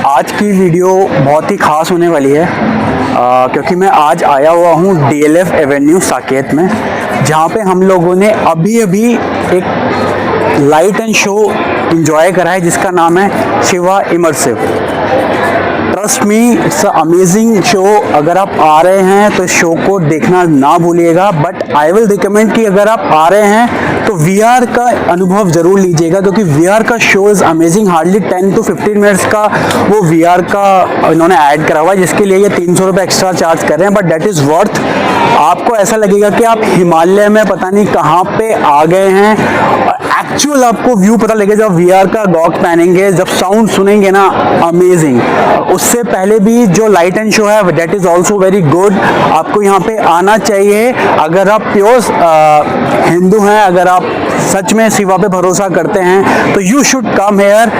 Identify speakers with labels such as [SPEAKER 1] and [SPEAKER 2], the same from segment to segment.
[SPEAKER 1] आज की वीडियो बहुत ही ख़ास होने वाली है क्योंकि मैं आज आया हुआ हूँ DLF एवेन्यू साकेत में, जहाँ पे हम लोगों ने अभी एक लाइट एंड शो इंजॉय करा है जिसका नाम है Shiva immersive. Trust me, it's a amazing show. अगर आप आ रहे हैं तो इस शो को देखना ना भूलिएगा, बट आई विल रिकमेंड कि अगर आप आ रहे हैं तो VR का अनुभव ज़रूर लीजिएगा, क्योंकि VR का show is amazing. Hardly 10 to 15 minutes का वो VR का इन्होंने ऐड करा हुआ है, जिसके लिए ये 300 रुपये एक्स्ट्रा चार्ज कर रहे हैं, बट डेट इज़ वर्थ। आपको ऐसा लगेगा कि आप हिमालय में पता नहीं कहाँ पे आ गए हैं। एक्चुअल आपको व्यू पता लगेगा जब VR का गॉग पहनेंगे, जब साउंड सुनेंगे ना, अमेजिंग। उससे पहले भी जो लाइट एंड शो है that is also very good. आपको यहाँ पे आना चाहिए अगर आप प्योर हिंदू हैं, अगर आप सच में शिवा पे भरोसा करते हैं तो you should come here,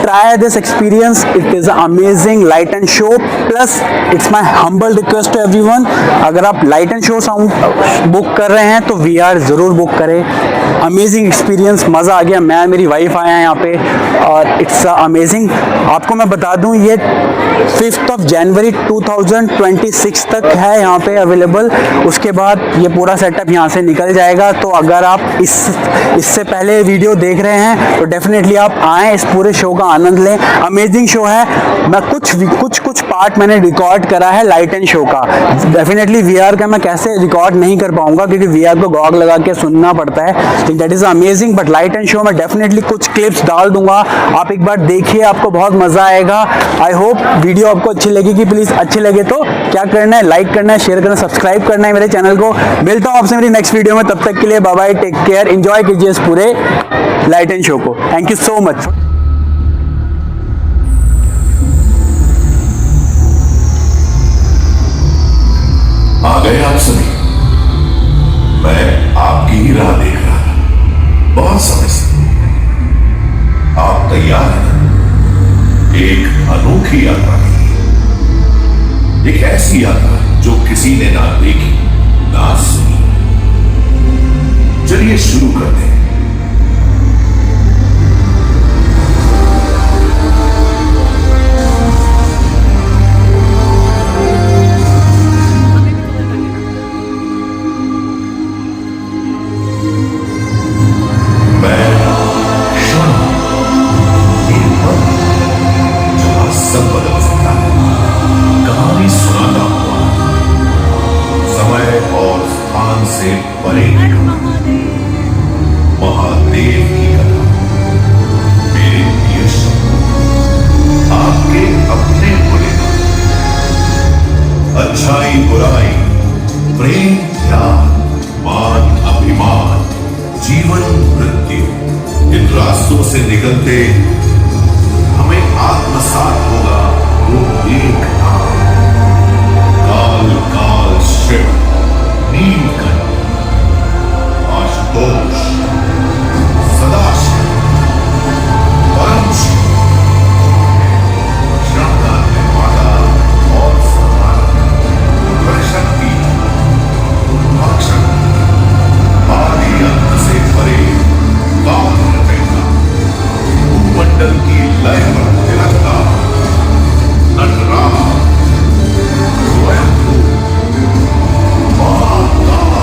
[SPEAKER 1] try this experience. It is amazing light and show. Plus it's my humble request to everyone, अगर आप light and show sound book कर रहे हैं तो VR ज़रूर बुक करें। अमेजिंग एक्सपीरियंस, मज़ा आ गया। मैं मेरी वाइफ आया हैं यहाँ पे और इट्स अमेजिंग। आपको मैं बता दूँ, ये 5 जनवरी 2026 तक है यहाँ पे अवेलेबल। उसके बाद ये पूरा सेटअप यहाँ से निकल जाएगा। तो अगर आप इससे पहले वीडियो देख रहे हैं तो डेफिनेटली आप आएँ, इस पूरे शो का आनंद लें। अमेजिंग शो है। मैं कुछ पार्ट मैंने रिकॉर्ड करा है लाइट एंड शो का। डेफिनेटली VR का मैं कैसे रिकॉर्ड नहीं कर पाऊंगा, क्योंकि VR को गॉग लगा के सुनना पड़ता है। That is amazing. But light and show में डेफिनेटली कुछ क्लिप्स डाल दूंगा, आप एक बार देखिए, आपको बहुत मज़ा आएगा। आई होप वीडियो आपको अच्छी लगेगी। प्लीज़ अच्छी लगे तो क्या करना है, लाइक करना है, शेयर करना है, सब्सक्राइब करना है मेरे चैनल को। मिलता हूँ आपसे मेरी नेक्स्ट वीडियो में, तब तक के लिए bye bye, take care, enjoy कीजिए इस पूरे लाइट एंड शो को। Thank you so much.
[SPEAKER 2] आ गए आप सभी। मैं आपकी ही राह देख रहा था बहुत समय से। आप तैयार हैं? एक अनोखी यात्रा की, एक ऐसी यात्रा जो किसी ने ना देखी ना सुनी। चलिए शुरू करते हैं। सब बदल सकता है। कहानी सुनाता हुआ, समय और स्थान से परे की कहानी, महादेव की कथा। मेरे प्रिय शब्द, आपके अपने बोले, अच्छाई बुराई, प्रेम त्याग, मान अभिमान, जीवन मृत्यु, इन रास्तों से निकलते हमें आत्मसात होगा वो एक नाम, काल काल शिव, नीलकंठ, आशुतोष, सदाशिव, परम शिव, शंकर माता और शक्ति, भक्षक, आदि अंत से परे काल भूमंडल की लय पर तिलकता नटराज, स्वयंभू, महाकाल।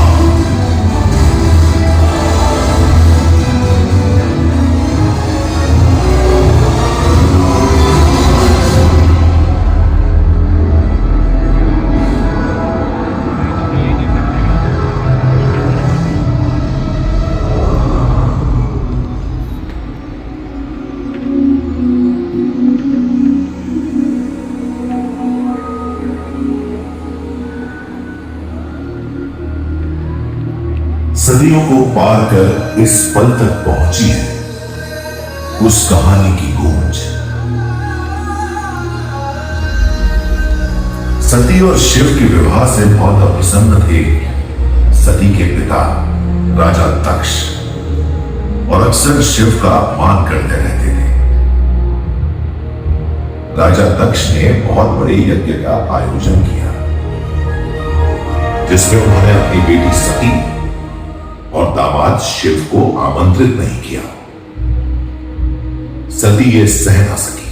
[SPEAKER 2] सदियों को पार कर इस पल तक पहुंची है उस कहानी की गूंज। सती और शिव के विवाह से बहुत अप्रसन्न थे सती के पिता राजा दक्ष, और अक्सर शिव का अपमान करते रहते थे। राजा दक्ष ने बहुत बड़े यज्ञ का आयोजन किया, जिसमें उन्होंने अपनी बेटी सती और दामाद शिव को आमंत्रित नहीं किया। सती ये सह न सकी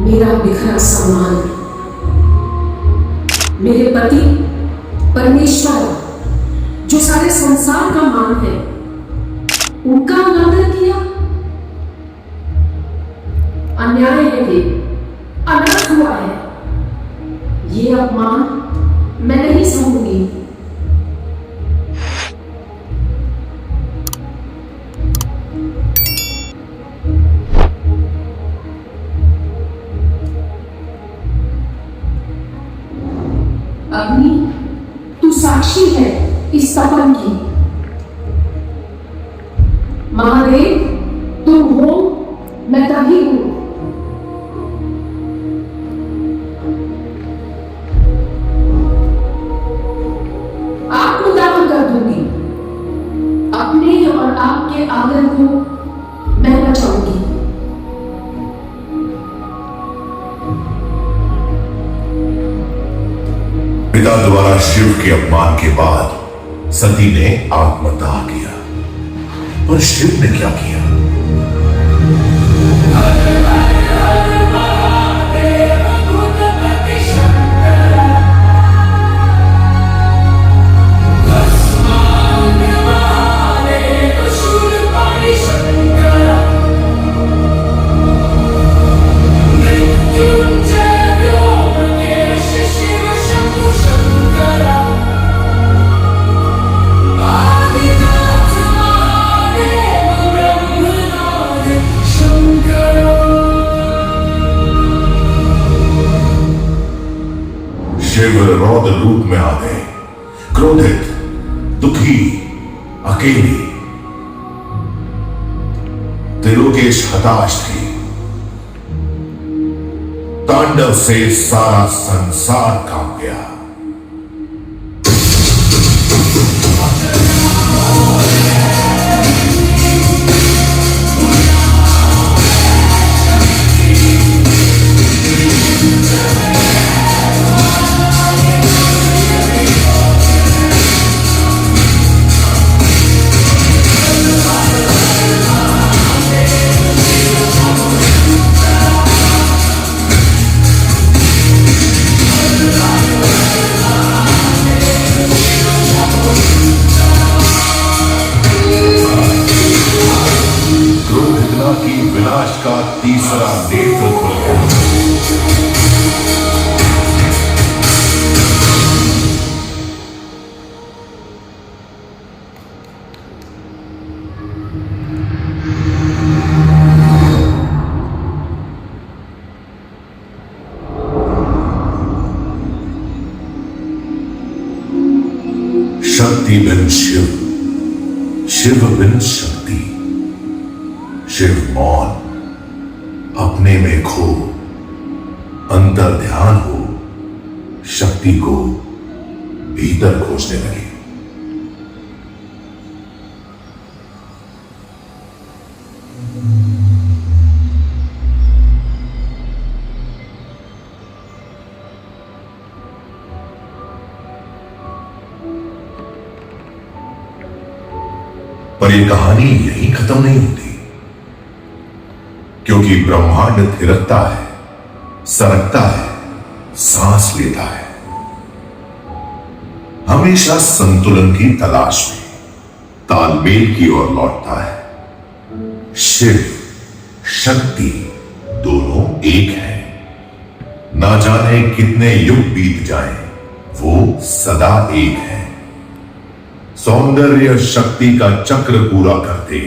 [SPEAKER 3] मेरा बिखरा सम्मान, मेरे पति परमेश्वर जो सारे संसार का मान है, उनका अनादर किया। अन्याय है, ये अनर्थ हुआ है। ये अपमान मैं नहीं सहूंगी। अग्नि, तू साक्षी है इस तपन की। महादेव, तुम हो, मैं तभी हूं। आपको दान कर दूंगी, अपने और आपके आदर को मैं बचाऊंगी।
[SPEAKER 2] पिता द्वारा शिव के अपमान के बाद सती ने आत्मदाह किया, पर शिव ने क्या किया? शिव रौद्र रूप में आ गए, क्रोधित, दुखी, अकेली। त्रिलोकेश हताश थी। तांडव से सारा संसार कांप गया। की विनाश का तीसरा नेत्र खुल गया। शक्ति बिन शिव, शिव बिन शक्ति। शिव मौन, अपने में खो, अंतर ध्यान हो, शक्ति को भीतर खोजने लगे। पर यह कहानी यहीं खत्म नहीं होती, क्योंकि ब्रह्मांड थिरकता है, सरकता है, सांस लेता है, हमेशा संतुलन की तलाश में, तालमेल की ओर लौटता है। शिव, शक्ति दोनों एक है। ना जाने कितने युग बीत जाएं, वो सदा एक है। सौंदर्य शक्ति का चक्र पूरा करते,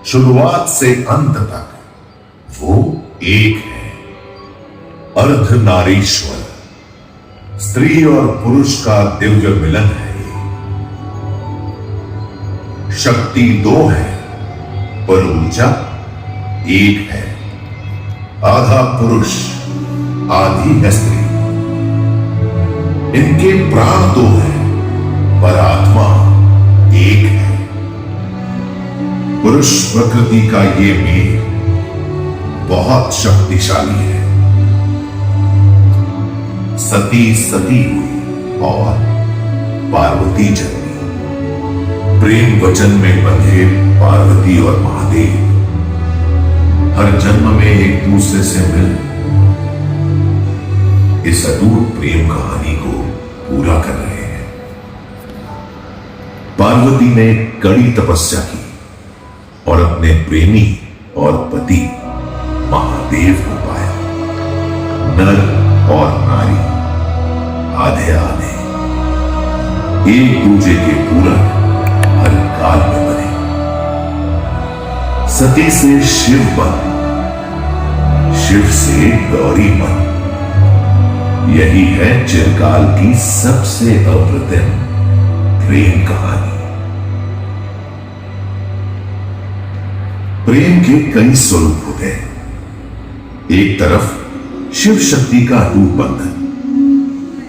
[SPEAKER 2] शुरुआत से अंत तक वो एक है। अर्धनारीश्वर, स्त्री और पुरुष का दिव्य मिलन है। शक्ति दो है, पर ऊर्जा एक है। आधा पुरुष, आधी है स्त्री। इनके प्राण दो है, पर आत्मा एक है। पुरुष प्रकृति का ये मेल बहुत शक्तिशाली है। सती सती हुई और पार्वती जन्मी। प्रेम वचन में बंधे पार्वती और महादेव हर जन्म में एक दूसरे से मिल इस अटूट प्रेम कहानी को पूरा कर रहे हैं। पार्वती ने कड़ी तपस्या की और अपने प्रेमी और पति महादेव को पाया। नर और नारी आधे आधे एक दूसरे के पूरक हर काल में बने। सती से शिव बन, शिव से गौरी बन। यही है चिरकाल की सबसे अप्रतिम प्रेम कहानी। प्रेम के कई स्वरूप होते हैं। एक तरफ शिव शक्ति का अटूट बंधन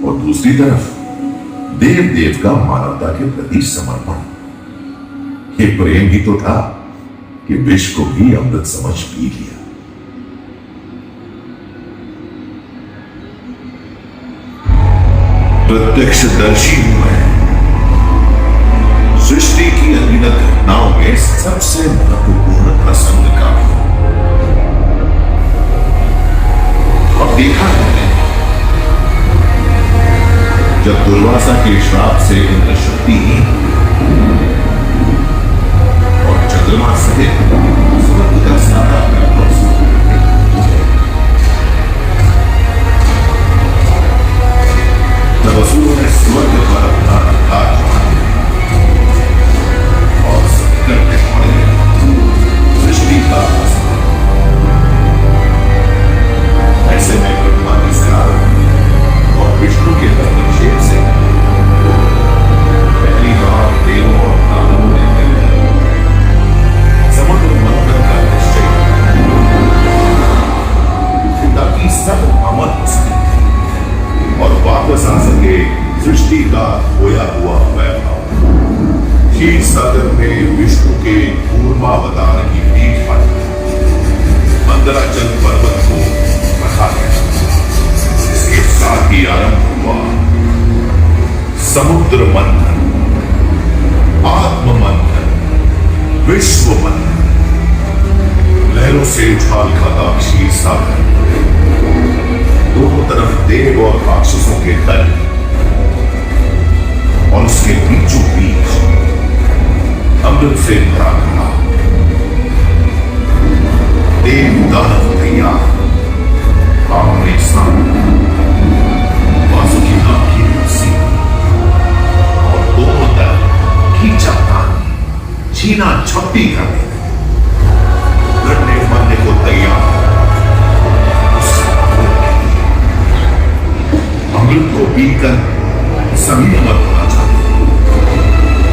[SPEAKER 2] और दूसरी तरफ देव देव का मानवता के प्रति समर्पण। ये प्रेम ही तो था कि विष को भी अमृत समझ पी लिया। प्रत्यक्षदर्शी हूं मैं। सृष्टि की अनगिनत घटनाओं में सबसे महत्वपूर्ण प्रसंग का भी। और देखा है जब दुर्वासा के श्राप से इंद्र शक्तिहीन और चंद्रमा सहित स्वर्ग का सारा तब असुरों ने स्वर्ग पर अपना अधिकार और संकट में पड़े सृष्टि का ऐसे में ब्रह्मा की सलाह और विष्णु के हस्तक्षेप से पहली बार देवों और दानवों ने मिलकर समुद्र मंथन का निश्चय किया ताकि सब अमर हो सके और वापस आ सके सृष्टि का खोया हुआ वैभव। क्षीर सागर में विष्णु के कूर्मावतार की पीठ पर मंदराचल पर्वत को रखा गया। इसके साथ ही आरंभ हुआ समुद्र मंथन, आत्म मंथन, विश्व मंथन। लहरों से उछाल खाता क्षीर सागर दोनों तरफ देव और राक्षसों के दल और उसके बीचों बीच अमृत से भरा खड़ा। देव दानव तैयार आमने सामने वासुकी नाम की कुर्सी और दोनों तरफ खींचातानी छीना झपटी करने लड़ने मरने को तैयार। अमृत को पीकर सभी अमर होना चाहते,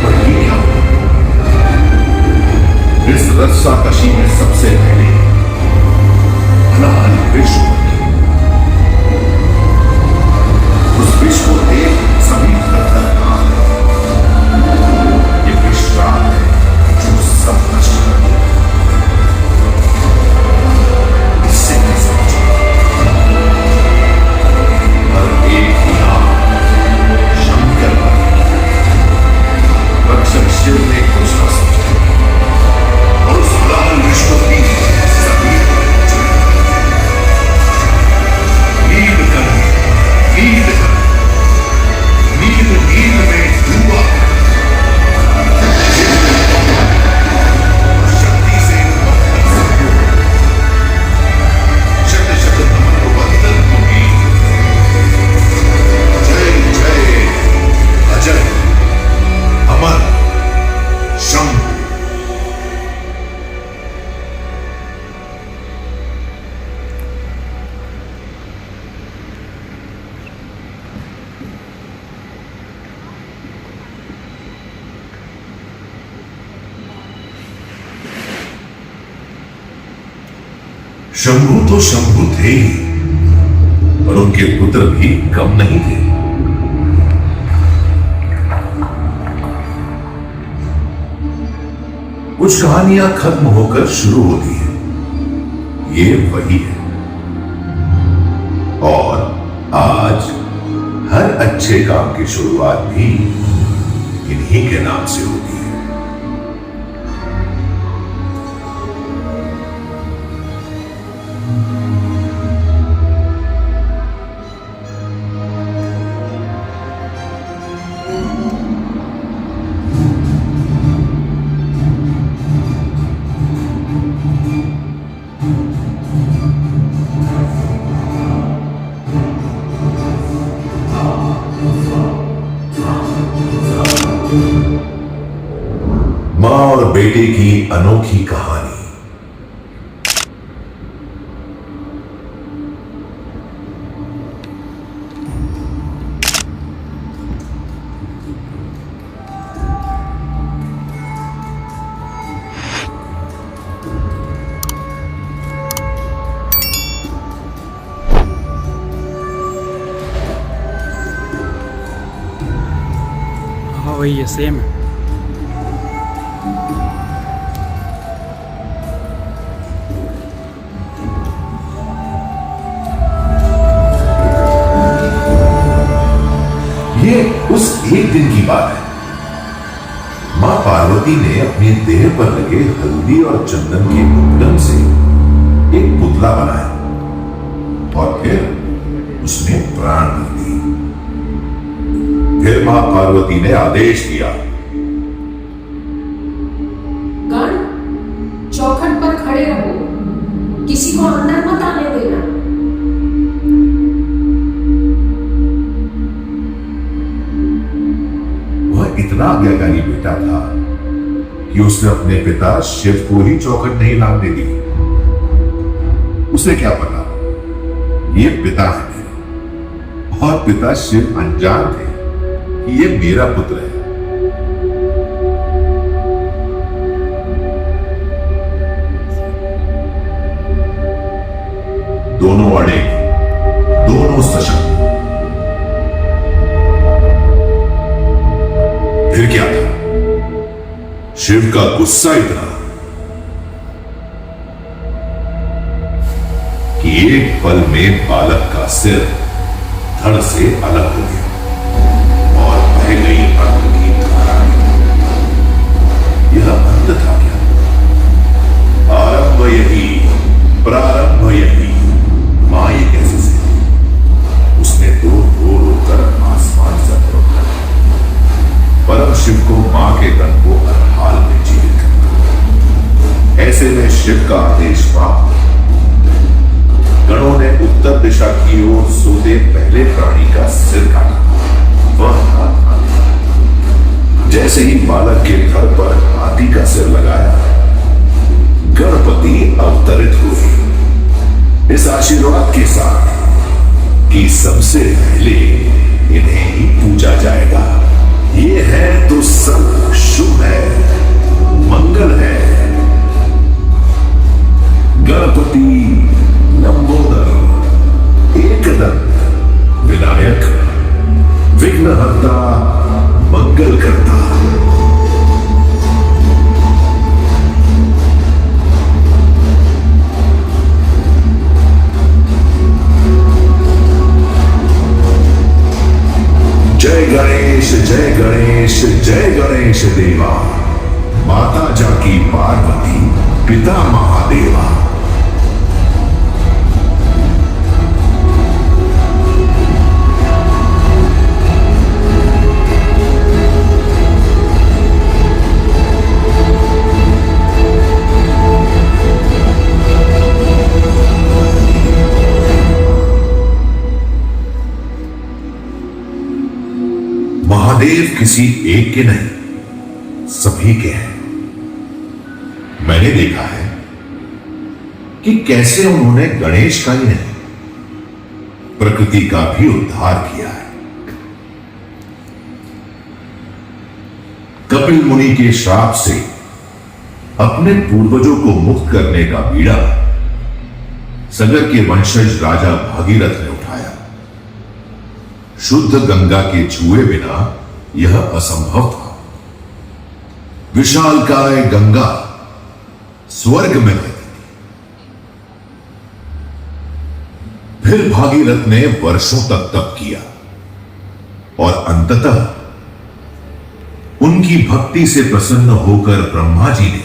[SPEAKER 2] पर ये क्या? इस रस्साकशी में सबसे पहले अनाहत विश्व उस विश्व को देख सभी करता ये विश्राम है जो सब नष्ट कर दिया। इससे नहीं समझे शंकर रक्षक शिव ने कुछ न समझा और उस लाल विश्व की सभी नींद कर नींद कर नींद नींद में डूबा शक्ति से शत शत नमन को बंधन होगी। जय जय अजय अमर शंभु। शंभु तो शंभु थे ही, पर उनके पुत्र भी कम नहीं थे। कुछ कहानियां खत्म होकर शुरू होती हैं, ये वही है। और आज हर अच्छे काम की शुरुआत भी इन्हीं के नाम से होती है। बेटे की अनोखी कहानी।
[SPEAKER 1] हाँ वही है, सेम है।
[SPEAKER 2] ये उस एक दिन की बात है। मां पार्वती ने अपने देह पर लगे हल्दी और चंदन के कुंदन से एक पुतला बनाया और फिर उसमें प्राण भर दिए। फिर मां पार्वती ने आदेश दिया,
[SPEAKER 3] गण चौखट पर खड़े रहो, किसी को अंदर मत आने देना।
[SPEAKER 2] वह इतना आज्ञाकारी बेटा था कि उसने अपने पिता शिव को ही चौखट नहीं लाने दी। उसे क्या पता ये पिता है मेरे, और पिता शिव अनजान थे कि ये मेरा पुत्र है। दोनों अड़े, दोनों सशक्त। फिर क्या था, शिव का गुस्सा इतना कि एक पल में बालक का सिर धड़ से अलग हो गया और बह गई रक्त की धारा। यह अंत था क्या? आरंभ यही, प्रारंभ यही। मां ये कैसे सही? उसने तो रो रो कर आसमान से रोका। परम शिव को मां के तन को हर हाल में जीवित करना। ऐसे में शिव का आदेश प्राप्त। गणों ने उत्तर दिशा की ओर सोते पहले प्राणी का सिर काटा। वह था हाथी। जैसे ही बालक के धड़ पर हाथी का सिर लगाया, गणपति अवतरित हुए इस आशीर्वाद के साथ कि सबसे पहले इन्हें ही पूजा जाएगा। ये है तो सब शुभ है, मंगल है। गणपति लंबोदर, एकदंत, विनायक, विघ्नहर्ता, मंगल करता। जय गणेश, जय गणेश, जय गणेश देवा। माता जाकी पार्वती, पिता महादेवा। महादेव किसी एक के नहीं, सभी के हैं। मैंने देखा है कि कैसे उन्होंने गणेश का ही नहीं, प्रकृति का भी उद्धार किया है। कपिल मुनि के श्राप से अपने पूर्वजों को मुक्त करने का बीड़ा सगर के वंशज राजा भागीरथ ने उठाया। शुद्ध गंगा के छुए बिना यह असंभव था। विशालकाय गंगा स्वर्ग में बहती थी। फिर भागीरथ ने वर्षों तक तप किया और अंततः उनकी भक्ति से प्रसन्न होकर ब्रह्मा जी ने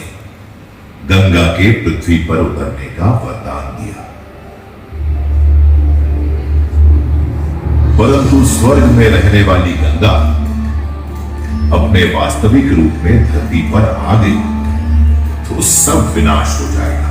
[SPEAKER 2] गंगा के पृथ्वी पर उतरने का वरदान दिया। परंतु स्वर्ग में रहने वाली गंगा अपने वास्तविक रूप में धरती पर आ गई तो सब विनाश हो जाएगा।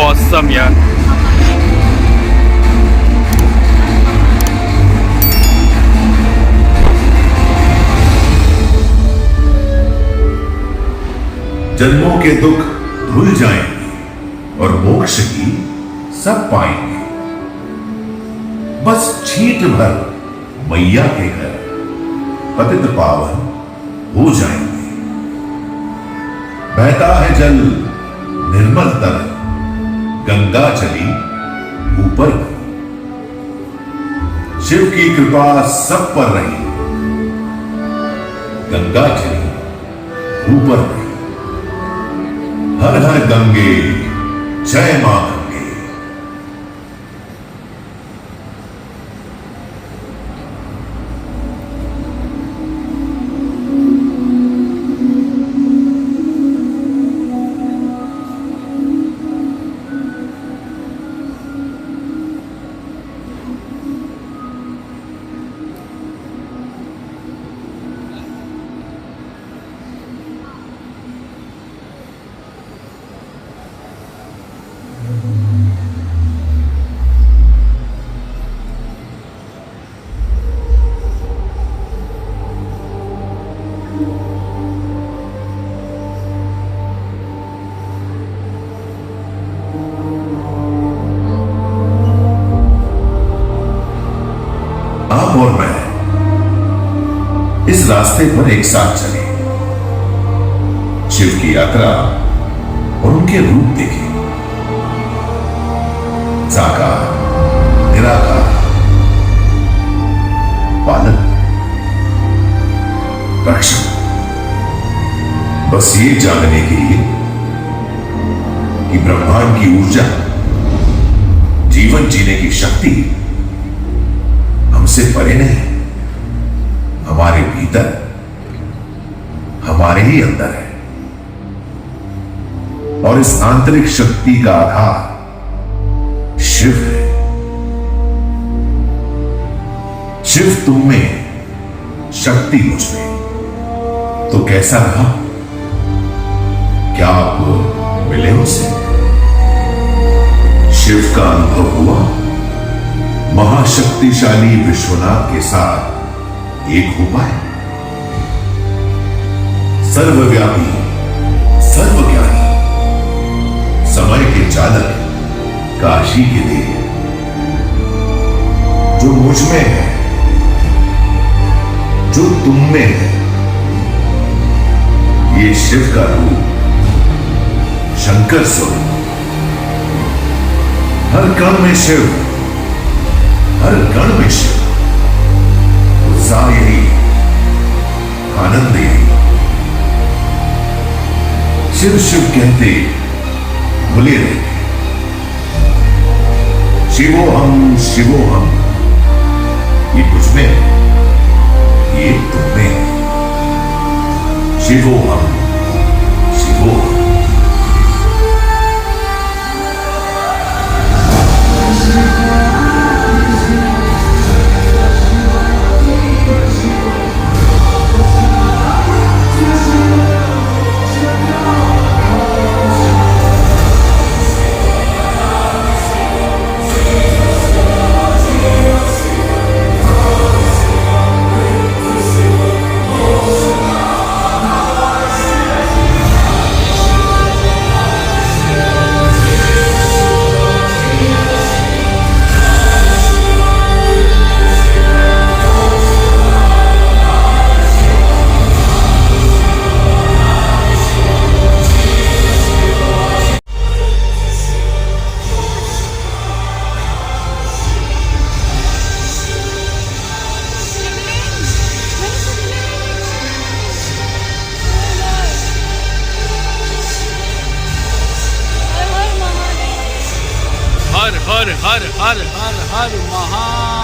[SPEAKER 4] ऑसम यार।
[SPEAKER 2] जन्मों के दुख धुल जाएंगे और मोक्ष की सब पाएंगे। बस छींट भर मैया के घर पतित पावन हो जाएंगे। बहता है जल निर्मल तरल, गंगा चली ऊपर गई। शिव की कृपा सब पर रही, गंगा चली ऊपर गई। हर हर गंगे जय मां गंगे। आप और मैं इस रास्ते पर एक साथ चले, शिव की यात्रा और उनके रूप देखें। साकार, निराकार, पालन, रक्षक, बस ये जानने के लिए कि ब्रह्मांड की ऊर्जा, जीवन जीने की शक्ति हमसे परे नहीं, हमारे भीतर, हमारे ही अंदर है। और इस आंतरिक शक्ति का आधार शिव है। शिव तुम में, शक्ति मुझ में। तो कैसा रहा? क्या आप मिले उनसे? शिव का अनुभव हुआ? महाशक्तिशाली विश्वनाथ के साथ एक हो पाए? सर्वव्यापी, सर्वज्ञानी, समय के चालक, काशी के देव, जो मुझ में है, जो तुम में है, ये शिव का रूप, शंकर स्वरूप। हर कण में शिव, हर कण में शिव। उत्साह यही, आनंद यही। शिव शिव कहते भूले रहते। शिवो हम, ये कुछ में, ये तुम में। शिवो हम।
[SPEAKER 4] हर हर हर हर हर हर महादेव।